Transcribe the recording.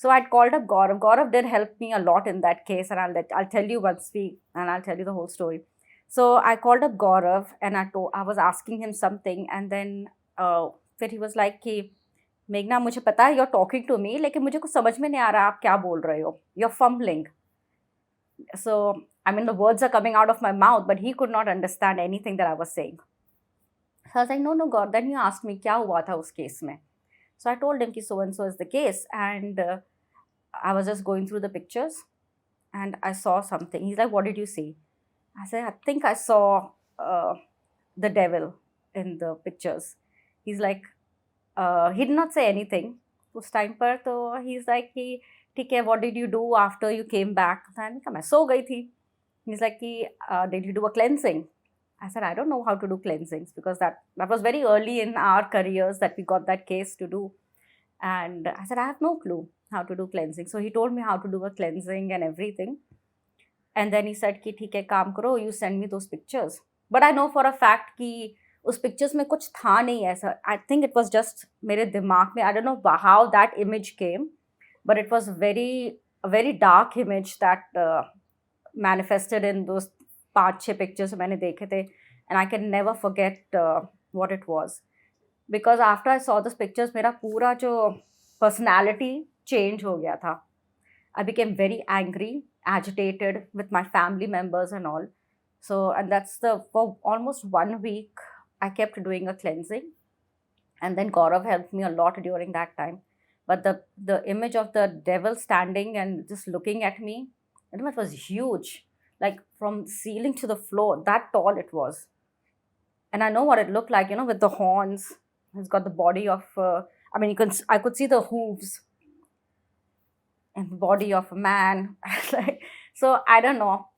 So I'd called up Gaurav. Gaurav did help me a lot in that case, and I'll tell you once we and I'll tell you the whole story. So I called up Gaurav and I was asking him something, and then फिर he was like कि मेघना मुझे पता है you're talking to me लेकिन मुझे कुछ समझ में नहीं आ रहा आप क्या बोल रहे हो, you're fumbling. So I mean the words are coming out of my mouth, but he could not understand anything that I was saying. So I was like, no, God. Then he asked me, क्या हुआ था उस case में? So I told him कि so and so is the case, and I was just going through the pictures, and I saw something. He's like, what did you see? I said, I think I saw the devil in the pictures. He's like, he did not say anything. उस time पर तो he's like कि ठीक है, what did you do after you came back? मैंने कहा मैं सो गई थी. He's like कि did you do a cleansing? I said, I don't know how to do cleansings because that was very early in our careers that we got that case to do. And I said, I have no clue how to do cleansing. So he told me how to do a cleansing and everything. And then he said कि ठीक है काम करो, you send me those pictures. But I know for a fact कि उस pictures में कुछ था नहीं ऐसा. I think it was just मेरे दिमाग में, I don't know how that image came, but it was a very dark image that manifested in those 5-6 pictures मैंने देखे थे. And I can never forget what it was. Because after I saw those pictures, मेरा पूरा जो personality change हो गया था. I became very angry, agitated with my family members and all. So, and for almost 1 week, I kept doing a cleansing. And then Gaurav helped me a lot during that time. But the image of the devil standing and just looking at me, it was huge. Like from ceiling to the floor, that tall it was. And I know what it looked like, with the horns. It's got the body of, I could see the hooves and body of a man. Like, so I don't know.